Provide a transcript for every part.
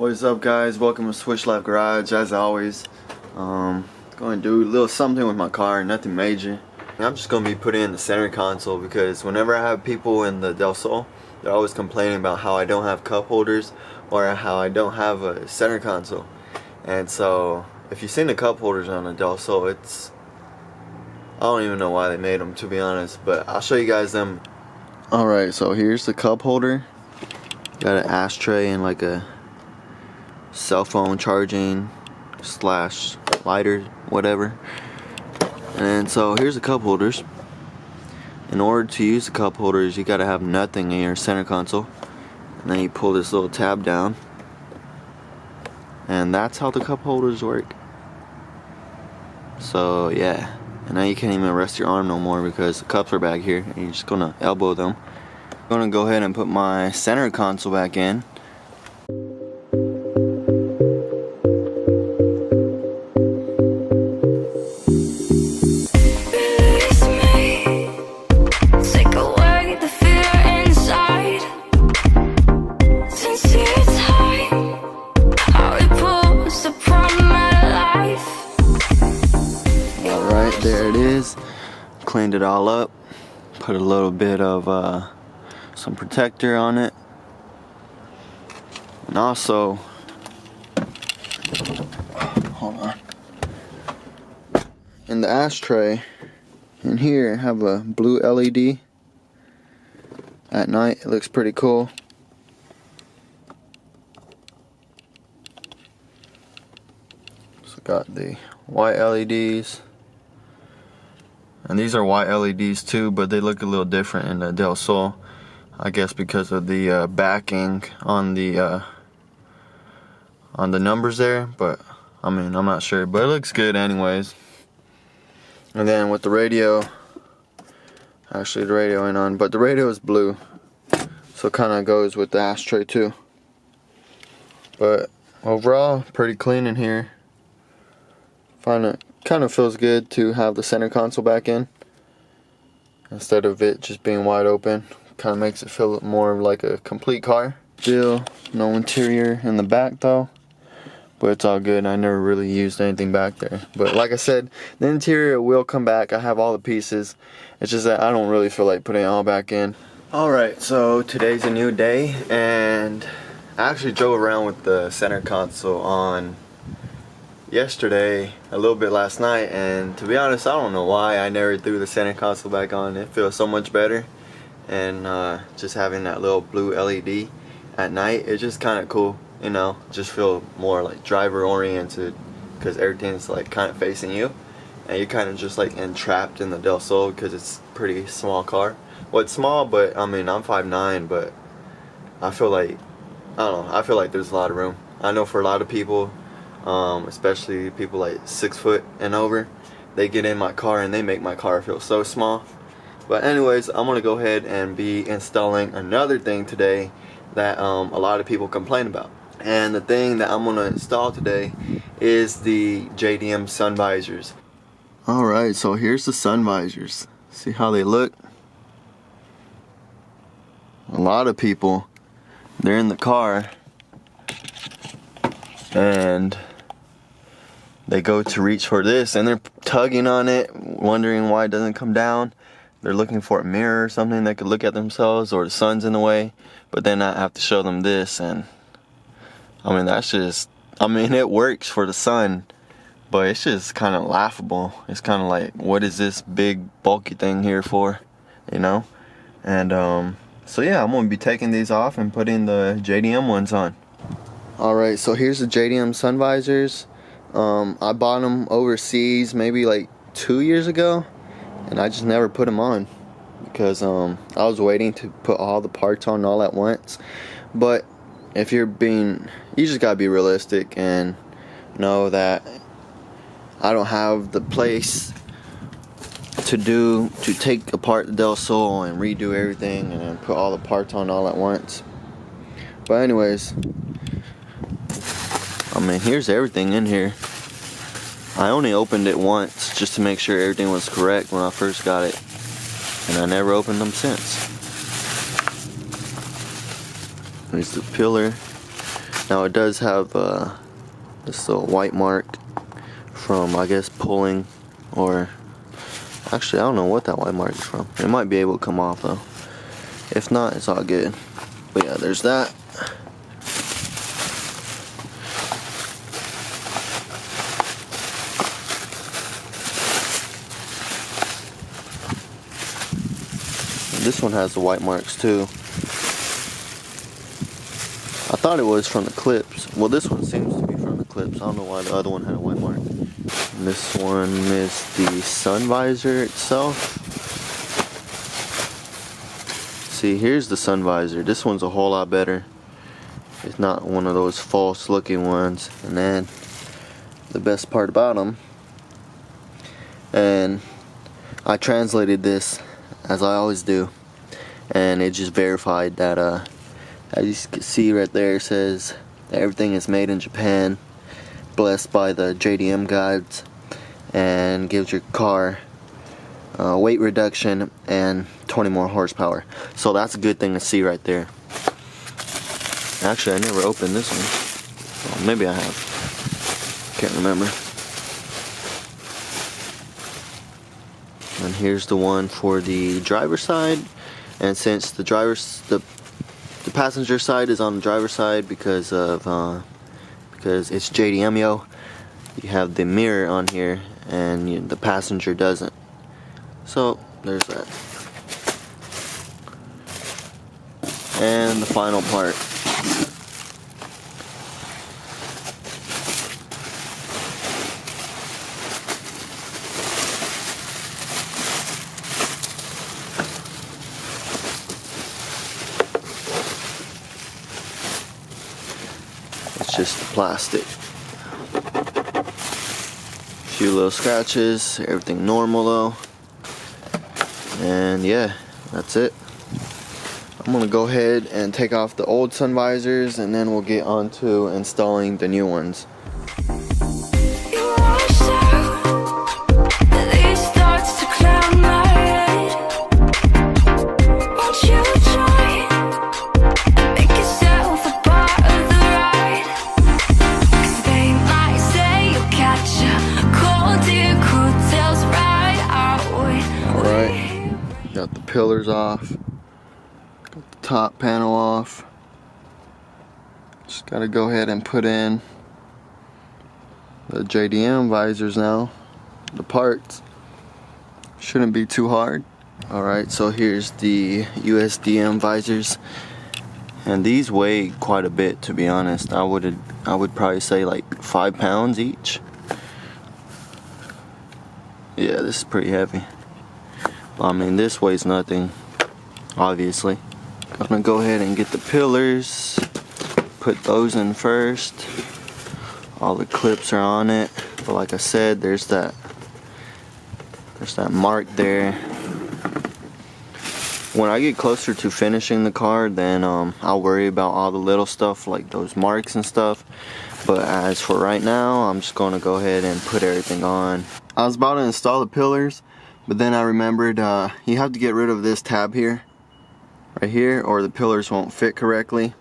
What is up, guys? Welcome to Switch Life Garage. As always, going to do a little something with my car, nothing major. I'm just going to be putting in the center console because whenever I have people in the Del Sol, they're always complaining about how I don't have cup holders or how I don't have a center console. And so if you've seen the cup holders on the Del Sol, I don't even know why they made them, to be honest, but I'll show you guys them. Alright, so here's the cup holder. Got an ashtray and like a cell phone charging / lighter, whatever. And so here's the cup holders. In order to use the cup holders, you gotta have nothing in your center console, and then you pull this little tab down, and that's how the cup holders work. So yeah, and now you can't even rest your arm no more because the cups are back here and you're just gonna elbow them. I'm gonna go ahead and put my center console back in. There it is. Cleaned it all up. Put a little bit of some protector on it. And also, hold on. In the ashtray, in here, I have a blue LED. At night, it looks pretty cool. So got the white LEDs. And these are white LEDs too, but they look a little different in the Del Sol. I guess because of the backing on the numbers there, but I mean, I'm not sure, but it looks good anyways. And then with the radio, actually the radio ain't on, but the radio is blue, so it kind of goes with the ashtray too. But overall, pretty clean in here. Find it kind of feels good to have the center console back in instead of it just being wide open. Kind of makes it feel more like a complete car. Still no interior in the back though, but it's all good. I never really used anything back there, but like I said, the interior will come back. I have all the pieces. It's just that I don't really feel like putting it all back in. Alright, so today's a new day, and I actually drove around with the center console on yesterday, a little bit last night, and to be honest, I don't know why I never threw the center console back on. It feels so much better, and just having that little blue LED at night, it's just kind of cool, you know. Just feel more like driver oriented because everything's like kind of facing you, and you're kind of just like entrapped in the Del Sol because it's a pretty small car. Well, it's small, but I mean, I'm 5'9", but I feel like, I don't know, I feel like there's a lot of room. I know for a lot of people, especially people like 6 foot and over, they get in my car and they make my car feel so small. But anyways, I'm gonna go ahead and be installing another thing today that a lot of people complain about, and the thing that I'm gonna install today is the JDM Sun Visors. Alright, so here's the sun visors. See how they look? A lot of people, they're in the car and they go to reach for this and they're tugging on it, wondering why it doesn't come down. They're looking for a mirror or something they could look at themselves, or the sun's in the way, but then I have to show them this, and I mean, that's just, I mean, it works for the sun, but it's just kind of laughable. It's kind of like, what is this big bulky thing here for, you know? And so yeah, I'm going to be taking these off and putting the JDM ones on. Alright, so here's the JDM Sun Visors. I bought them overseas maybe like 2 years ago, and I just never put them on because I was waiting to put all the parts on all at once. But if you're you just gotta be realistic and know that I don't have the place to take apart the Del Sol and redo everything and then put all the parts on all at once. But anyways, I mean, here's everything in here. I only opened it once just to make sure everything was correct when I first got it, and I never opened them since. There's the pillar. Now it does have this little white mark from, I guess, pulling, or actually I don't know what that white mark is from. It might be able to come off though. If not, it's all good. But yeah, there's that. This one has the white marks too. I thought it was from the clips. Well, this one seems to be from the clips. I don't know why the other one had a white mark. And this one is the sun visor itself. See, here's the sun visor. This one's a whole lot better. It's not one of those false looking ones. And then the best part about them, and I translated this as I always do, and it just verified that as you can see right there, it says that everything is made in Japan, blessed by the JDM guides, and gives your car weight reduction and 20 more horsepower. So that's a good thing to see right there. Actually, I never opened this one. Well, maybe I have. Can't remember. And here's the one for the driver's side. And since the passenger side is on the driver's side because it's JDM, yo, you have the mirror on here, and the passenger doesn't. So there's that. And the final part. It's just the plastic. Few little scratches, everything normal though. And yeah, that's it. I'm gonna go ahead and take off the old sun visors, and then we'll get on to installing the new ones. Got the pillars off, got the top panel off. Just gotta go ahead and put in the JDM visors now, the parts. Shouldn't be too hard. Alright, so here's the USDM visors, and these weigh quite a bit, to be honest. I would probably say like 5 pounds each. Yeah, this is pretty heavy. I mean, this weighs nothing, obviously. Gonna go ahead and get the pillars, put those in first. All the clips are on it, but like I said, there's that mark there. When I get closer to finishing the car, then I'll worry about all the little stuff like those marks and stuff. But as for right now, I'm just gonna go ahead and put everything on. I was about to install the pillars, but then I remembered you have to get rid of this tab here, right here, or the pillars won't fit correctly.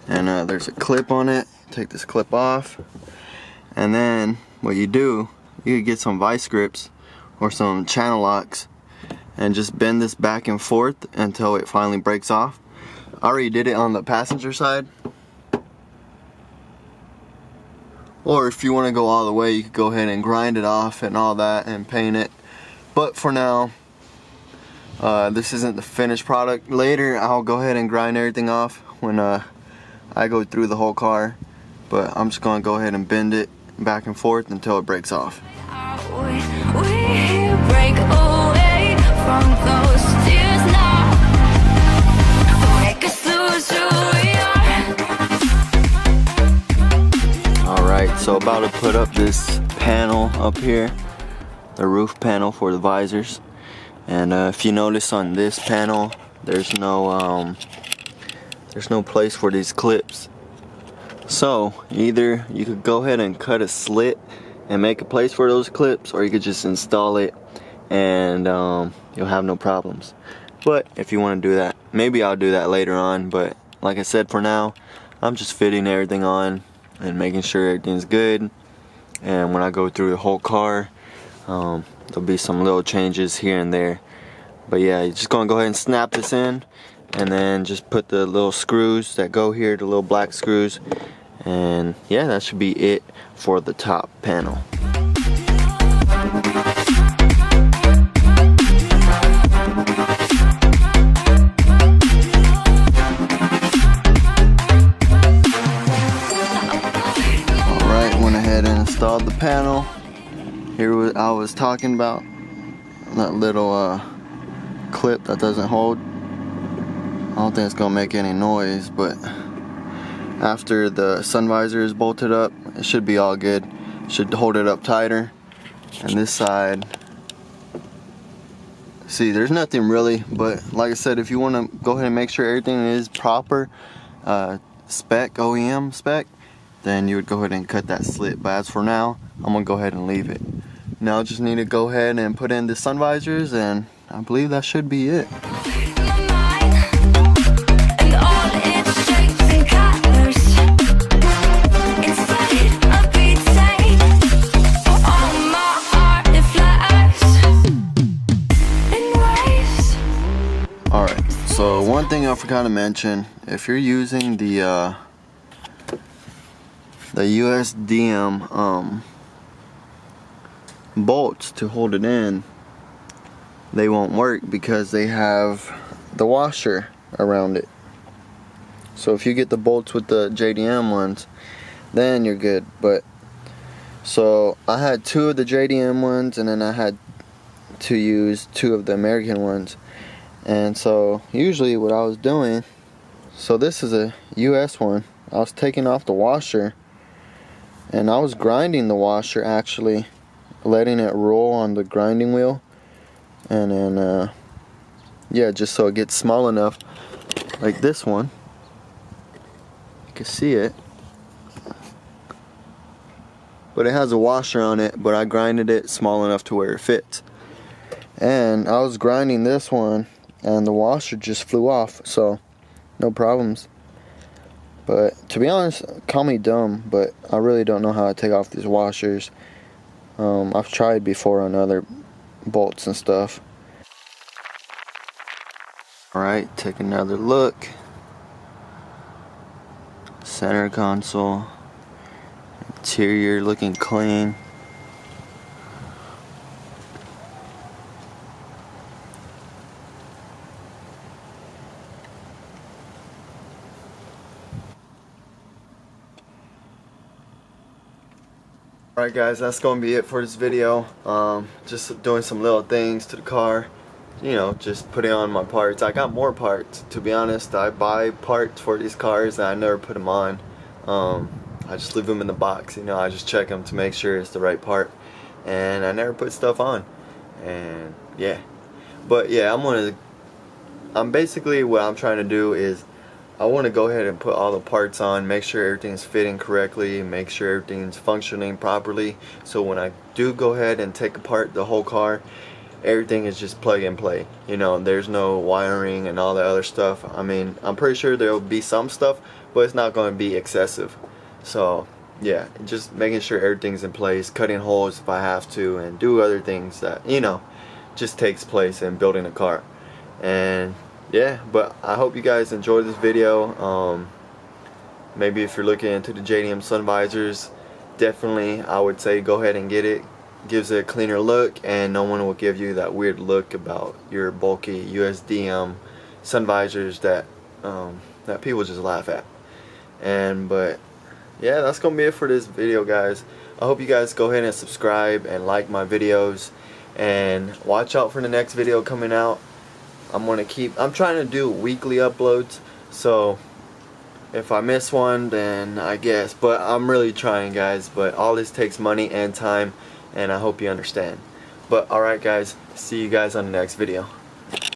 And there's a clip on it. Take this clip off, and then what you do, you could get some vice grips or some channel locks and just bend this back and forth until it finally breaks off. I already did it on the passenger side. Or if you want to go all the way, you could go ahead and grind it off and all that and paint it. But for now, this isn't the finished product. Later, I'll go ahead and grind everything off when I go through the whole car. But I'm just going to go ahead and bend it back and forth until it breaks off. Alright, so about to put up this panel up here, the roof panel for the visors. And if you notice on this panel, there's no place for these clips. So either you could go ahead and cut a slit and make a place for those clips, or you could just install it and you'll have no problems. But if you want to do that, maybe I'll do that later on. But like I said, for now, I'm just fitting everything on and making sure everything's good. And when I go through the whole car, there'll be some little changes here and there. But yeah, you're just gonna go ahead and snap this in, and then just put the little screws that go here, the little black screws, and yeah, that should be it for the top panel. Alright, went ahead and installed the panel. Here I was talking about that little clip that doesn't hold. I don't think it's gonna make any noise, but after the sun visor is bolted up, it should be all good. Should hold it up tighter. And this side, see, there's nothing really, but like I said, if you want to go ahead and make sure everything is proper spec, OEM spec, then you would go ahead and cut that slit. But as for now, I'm gonna go ahead and leave it. Now I just need to go ahead and put in the sun visors, and I believe that should be it. Alright, so one thing I forgot to mention, if you're using the USDM bolts to hold it in, they won't work because they have the washer around it. So if you get the bolts with the JDM ones, then you're good. But so I had 2 of the JDM ones, and then I had to use 2 of the American ones. And so usually what I was doing, so this is a US one, I was taking off the washer and I was grinding the washer, actually letting it roll on the grinding wheel, and then yeah, just so it gets small enough, like this one, you can see it, but it has a washer on it, but I grinded it small enough to where it fits. And I was grinding this one and the washer just flew off, so no problems. But to be honest, call me dumb, but I really don't know how to take off these washers. I've tried before on other bolts and stuff. Alright, take another look. Center console. Interior looking clean. Alright guys, that's going to be it for this video. Just doing some little things to the car. You know, just putting on my parts. I got more parts, to be honest. I buy parts for these cars and I never put them on. I just leave them in the box, you know. I just check them to make sure it's the right part. And I never put stuff on. And yeah. But yeah, I'm basically, what I'm trying to do is, I want to go ahead and put all the parts on, make sure everything's fitting correctly, make sure everything's functioning properly, so when I do go ahead and take apart the whole car, everything is just plug and play. You know, there's no wiring and all that other stuff. I mean, I'm pretty sure there will be some stuff, but it's not going to be excessive. So yeah, just making sure everything's in place, cutting holes if I have to, and do other things that, you know, just takes place in building a car. And yeah, but I hope you guys enjoyed this video. Maybe if you're looking into the JDM Sun Visors, definitely I would say go ahead and get it. Gives it a cleaner look, and no one will give you that weird look about your bulky USDM sun visors that that people just laugh at. But yeah, that's gonna be it for this video, guys. I hope you guys go ahead and subscribe and like my videos, and watch out for the next video coming out. I'm trying to do weekly uploads, so if I miss one, then I guess, but I'm really trying, guys. But all this takes money and time, and I hope you understand. But alright guys, see you guys on the next video.